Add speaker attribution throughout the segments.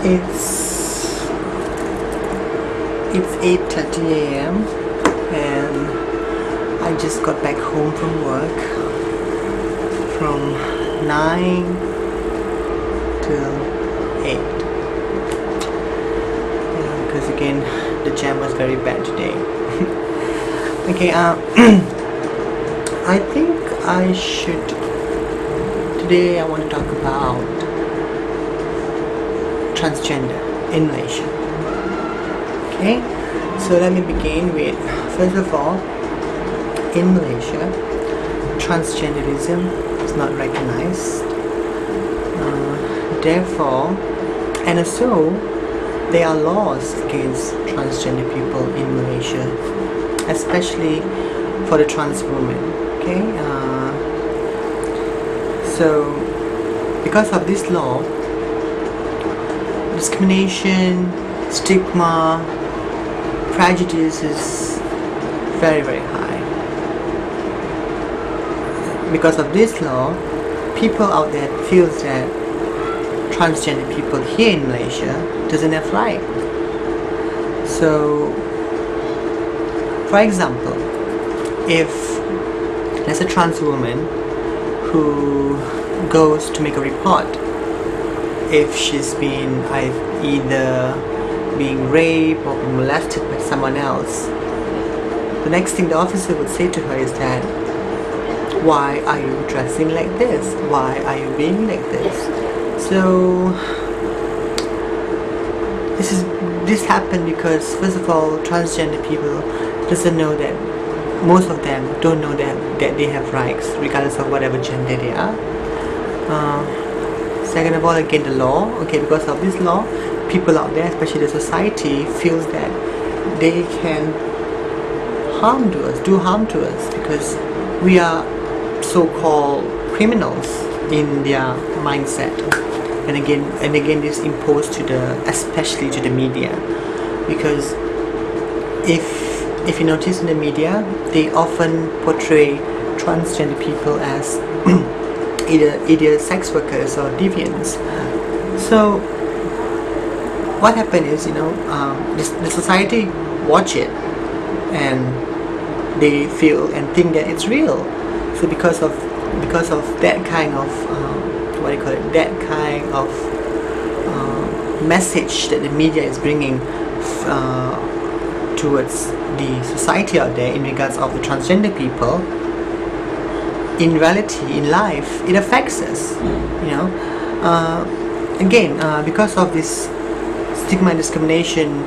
Speaker 1: It's 8:30 a.m. and I just got back home from work from 9 till 8. Because again the jam was very bad today. Okay, I think I should, today I want to talk about transgender in Malaysia. Okay, so let me begin with, first of all, in Malaysia, transgenderism is not recognized. Therefore, and so there are laws against transgender people in Malaysia, especially for the trans women. Okay, so because of this law, discrimination, stigma, prejudice is very high. Because of this law, people out there feel that transgender people here in Malaysia doesn't have right. So, for example, if there's a trans woman who goes to make a report, if she's been either being raped or been molested by someone else, the next thing the officer would say to her is that, why are you dressing like this? Why are you being like this? So this happened because, first of all, transgender people doesn't know that, most of them don't know that they have rights regardless of whatever gender they are. Second of all, again, the law. Okay, because of this law, people out there, especially the society, feels that they can do harm to us because we are so-called criminals in their mindset. And again, this imposed to especially to the media, because if you notice in the media, they often portray transgender people as either sex workers or deviants. So what happened is, the society watch it and they feel and think that it's real. So because of that kind of that kind of message that the media is bringing towards the society out there in regards of the transgender people, in reality, in life, it affects us. Because of this stigma and discrimination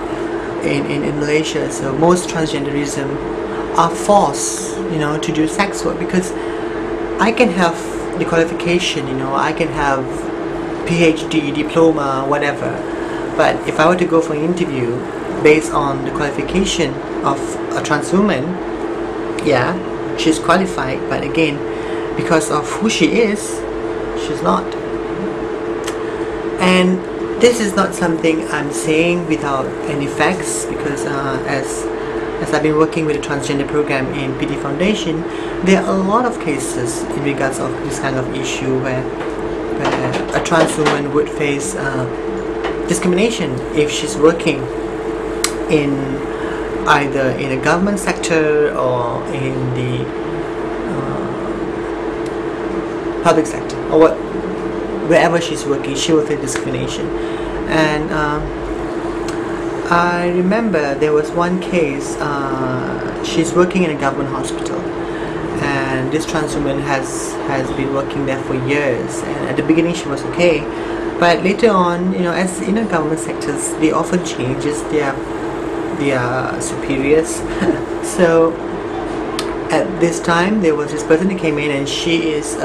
Speaker 1: in Malaysia, so most transgenderism are forced, to do sex work, because I can have the qualification, I can have PhD, diploma, whatever, but if I were to go for an interview based on the qualification of a trans woman, yeah, she's qualified, but again, because of who she is, she's not. And this is not something I'm saying without any facts, because as I've been working with the transgender program in PD Foundation, there are a lot of cases in regards of this kind of issue where a trans woman would face discrimination if she's working in either in a government sector or in the public sector, or wherever she's working, she will face discrimination. And I remember there was one case, she's working in a government hospital, and this trans woman has been working there for years, and at the beginning she was okay, but later on, as in the government sectors, they often changes their superiors. So at this time there was this person who came in, and she's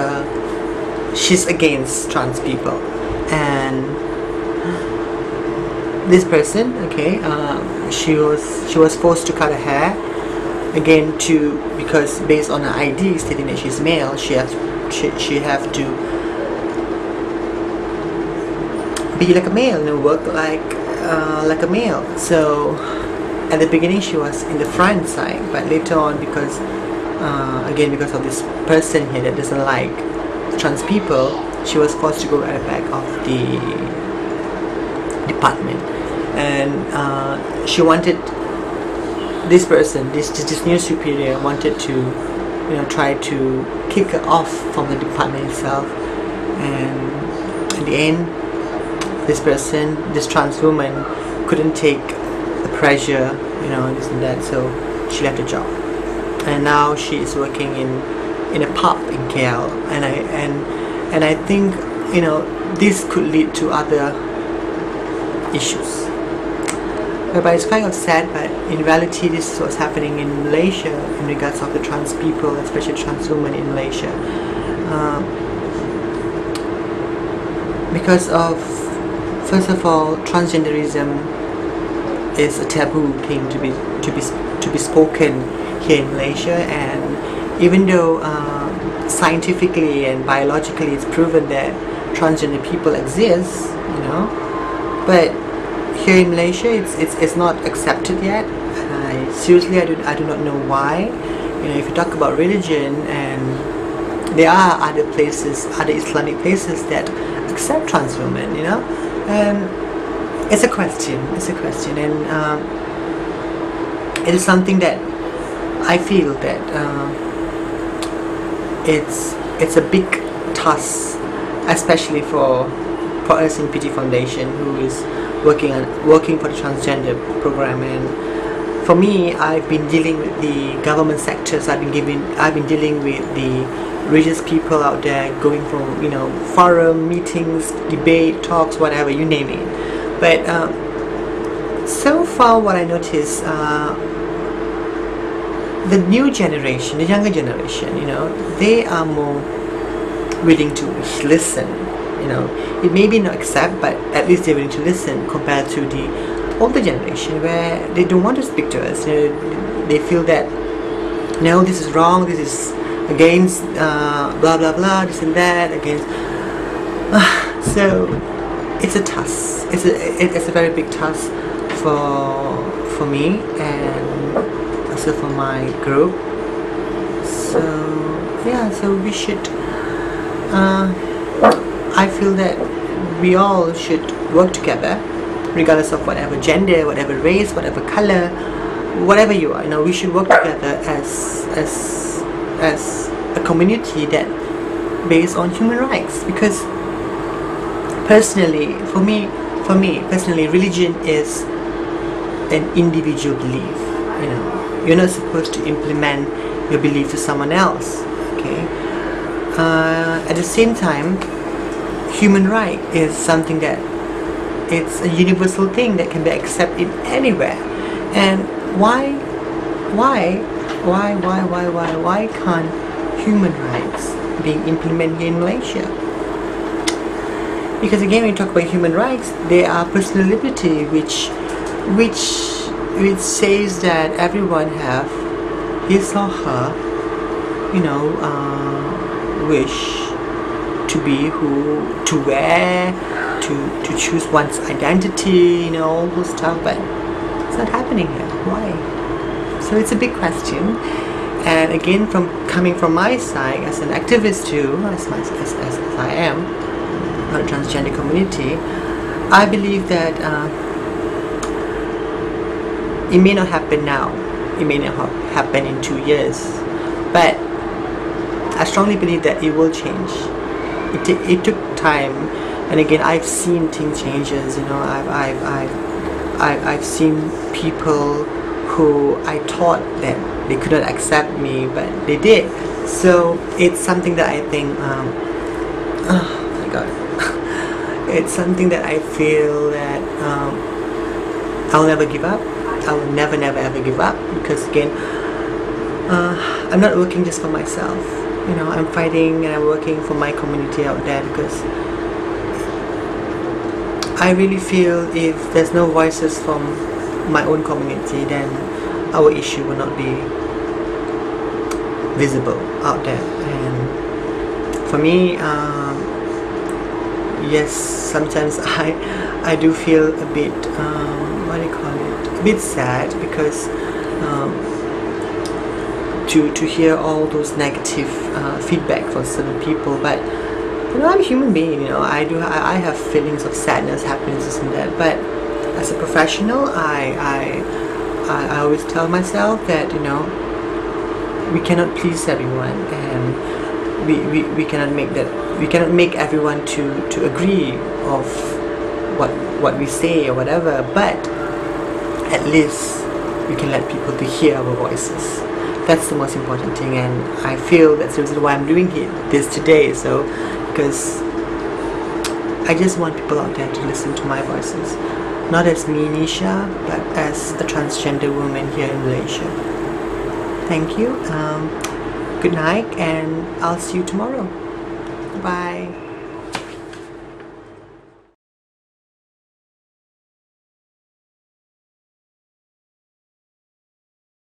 Speaker 1: against trans people, and this person, okay, she was forced to cut her hair, again, because based on her ID stating that she's male, she have to be like a male, work like a male. So at the beginning she was in the front side, but later on, because because of this person here that doesn't like trans people, she was forced to go at the back of the department, and she wanted this person, this new superior wanted to, try to kick her off from the department itself. And at the end, this person, this trans woman, couldn't take the pressure, this and that, so she left the job, and now she is working in a pub in KL. And I think this could lead to other issues. But it's kind of sad, but in reality this is what's happening in Malaysia in regards of the trans people, especially trans women in Malaysia. Because of, first of all, transgenderism is a taboo thing to be spoken here in Malaysia, and even though scientifically and biologically it's proven that transgender people exist, but here in Malaysia it's not accepted yet. And seriously, I do not know why. If you talk about religion, and there are other places, other Islamic places that accept trans women, and it's a question, and it is something that I feel that it's a big task, especially for us in PT Foundation, who is working for the transgender program. And for me, I've been dealing with the government sectors. I've been dealing with the religious people out there, going from forum meetings, debate talks, whatever, you name it. But so far, what I notice, the new generation, the younger generation, they are more willing to listen. It may be not accept, but at least they're willing to listen, compared to the older generation where they don't want to speak to us. They feel that no, this is wrong, this is against blah blah blah, this and that, against. So it's a task. It's a very big task for me and also for my group. So yeah, so we should. I feel that we all should work together, regardless of whatever gender, whatever race, whatever color, whatever you are. We should work together as a community that based on human rights. Because personally, for me personally, religion is an individual belief. You're not supposed to implement your belief to someone else. Okay. At the same time, human right is something that it's a universal thing that can be accepted anywhere. And why can't human rights being implemented in Malaysia? Because again, when you talk about human rights, there are personal liberty which says that everyone have his or her wish to be who, to wear, to choose one's identity, all those stuff, but it's not happening here. Why? So it's a big question. And again, coming from my side as an activist too, as I am, a transgender community, I believe that it may not happen now, it may not happen in 2 years, but I strongly believe that it will change. It took time, and again, I've seen things changes. I've seen people who I thought that they couldn't accept me, but they did. So it's something that I think, oh my god, it's something that I feel that I'll never give up. I will never ever give up, because again, I'm not working just for myself. I'm fighting and I'm working for my community out there, because I really feel if there's no voices from my own community, then our issue will not be visible out there. And for me, yes, sometimes I do feel a bit a bit sad, because to hear all those negative feedback from certain people. But you know, I'm a human being, you know, I have feelings of sadness, happiness, this and that, but as a professional, I always tell myself that, you know, we cannot please everyone, and we cannot make everyone to agree of what we say or whatever, but at least we can let people to hear our voices. That's the most important thing, and I feel that's the reason why I'm doing this today. So, because I just want people out there to listen to my voices, not as me, Nisha, but as a transgender woman here in Malaysia. Thank you. Good night, and I'll see you tomorrow. Bye.